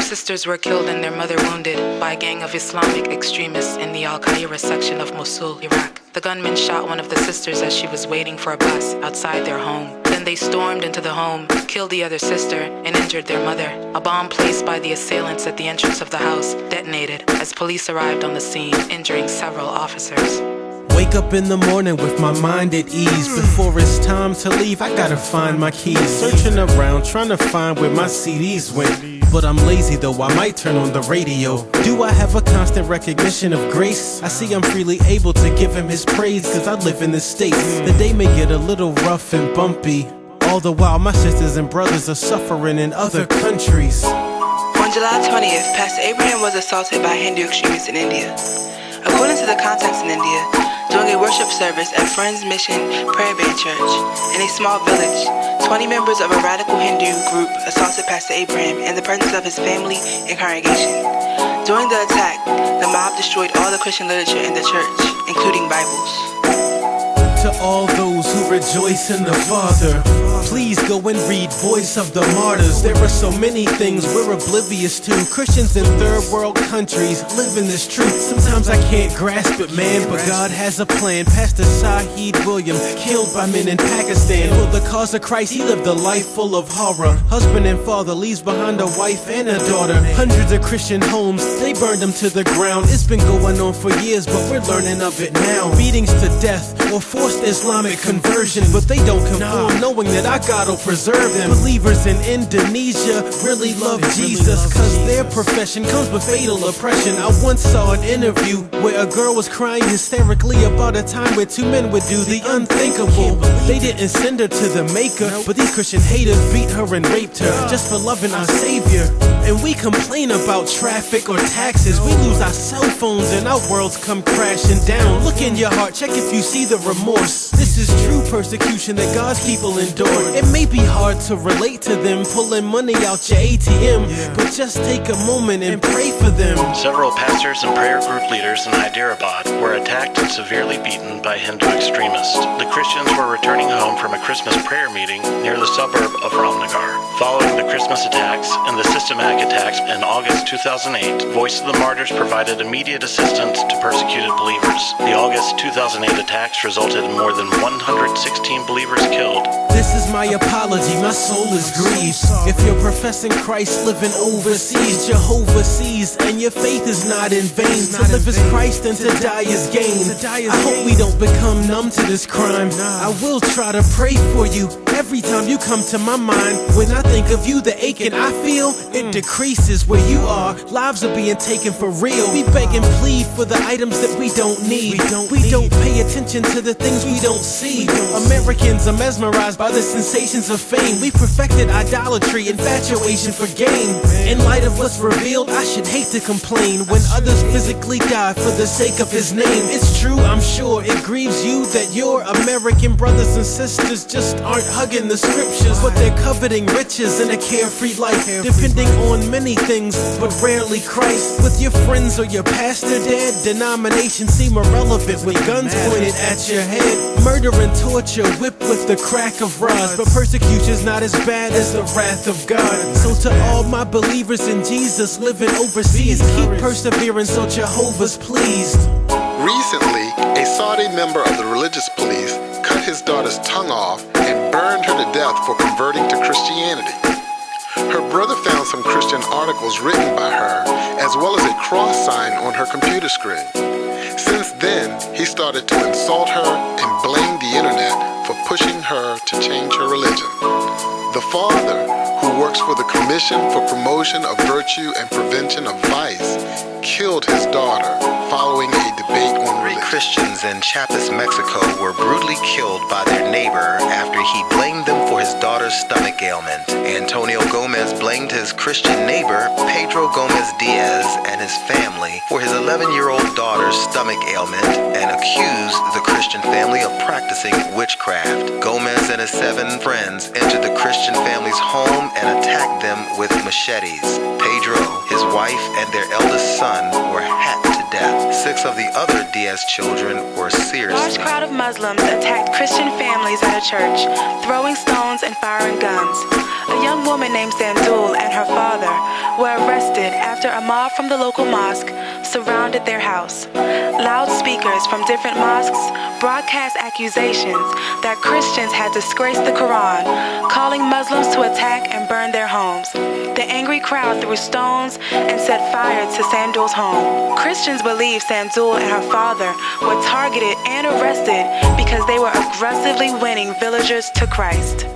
sisters were killed and their mother wounded by a gang of Islamic extremists in the Al-Qaeda section of Mosul, Iraq. The gunmen shot one of the sisters as she was waiting for a bus outside their home. Then they stormed into the home, killed the other sister, and injured their mother. A bomb placed by the assailants at the entrance of the house detonated as police arrived on the scene, injuring several officers. Wake up in the morning with my mind at ease. Before it's time to leave, I gotta find my keys. Searching around, trying to find where my CDs went. But I'm lazy though, I might turn on the radio. Do I have a constant recognition of grace? I see I'm freely able to give him his praise, cause I live in the States. The day may get a little rough and bumpy. All the while my sisters and brothers are suffering in other countries. On July 20th, Pastor Abraham was assaulted by Hindu extremists in India. According to the context in India, during a worship service at Friends Mission Prayer Band Church in a small village, 20 members of a radical Hindu group assaulted Pastor Abraham in the presence of his family and congregation. During the attack, the mob destroyed all the Christian literature in the church, including Bibles. To all those who rejoice in the Father, please go and read Voice of the Martyrs. There are so many things we're oblivious to. Christians in third world countries live in this truth. Sometimes I can't grasp it, man, but God has a plan. Pastor Shahid William, killed by men in Pakistan. For the cause of Christ, he lived a life full of horror. Husband and father leaves behind a wife and a daughter. Hundreds of Christian homes, they burned them to the ground. It's been going on for years, but we're learning of it now. Beatings to death or forced Islamic conversion, but they don't conform, knowing that our God will preserve them. Believers in Indonesia really love Jesus, cause their profession comes with fatal oppression. I once saw an interview where a girl was crying hysterically about a time where two men would do the unthinkable. They didn't send her to the maker, but these Christian haters beat her and raped her just for loving our Savior. And we complain about traffic or taxes. We lose our cell phones and our worlds come crashing down. Look in your heart, check if you see the remorse. This is true persecution that God's people endure. It may be hard to relate to them pulling money out your ATM, but just take a moment and pray for them. Several pastors and prayer group leaders in Hyderabad were attacked and severely beaten by Hindu extremists. The Christians were returning home from a Christmas prayer meeting near the suburb of Ramnagar. Following the Christmas attacks and the systematic attacks in August 2008, Voice of the Martyrs provided immediate assistance to persecuted believers. The August 2008 attacks resulted in more than 116 believers killed. This is my apology, my soul is grieved. If you're professing Christ living overseas, Jehovah sees, and your faith is not in vain. To live as Christ and to die is gain. I hope we don't become numb to this crime. I will try to pray for you every time you come to my mind. When I think of you, the aching I feel, it decreases where you are. Lives are being taken for real. We beg and plead for the items that we don't need. We don't pay attention to the things we don't see. Americans are mesmerized by the sensations of fame. We perfected idolatry, infatuation for gain. In light of what's revealed, I should hate to complain when others physically die for the sake of his name. It's true, I'm sure it grieves you that your American brothers and sisters just aren't hugging the scriptures, but they're coveting riches and a carefree life, depending on many things, but rarely Christ. With your friends or your pastor dead, denominations seem irrelevant with guns pointed at your head. Murder and torture whipped with the crack of rods, but persecution's not as bad as the wrath of God. So to all my believers in Jesus living overseas, keep persevering so Jehovah's pleased. Recently, a Saudi member of the religious police cut his daughter's tongue off and burned her to death for converting to Christianity. Her brother found some Christian articles written by her, as well as a cross sign on her computer screen. Since then, he started to insult her and blame the internet for pushing her to change her religion. The father, who works for the Commission for Promotion of Virtue and Prevention of Vice, killed his daughter following a debate on religion. Christians in Chiapas, Mexico were brutally killed by their neighbor after he blamed them for his daughter's stomach ailment. Antonio Gomez blamed his Christian neighbor, Pedro Gomez Diaz, and his family for his 11-year-old daughter's stomach ailment and accused the Christian family of practicing witchcraft. Gomez and his 7 friends entered the Christian family's home and attacked them with machetes. Pedro, his wife, and their eldest son were hacked to death. 6 of the other Diaz children were seriously. A large crowd of Muslims attacked Christian families at a church, throwing stones and firing guns. a young woman named Sandul and her father were arrested after a mob from the local mosque surrounded their house. Loudspeakers from different mosques broadcast accusations that Christians had disgraced the Quran, calling Muslims to attack and burn their homes. The angry crowd threw stones and set fire to Sandul's home. Christians believe Sandul and her father were targeted and arrested because they were aggressively winning villagers to Christ.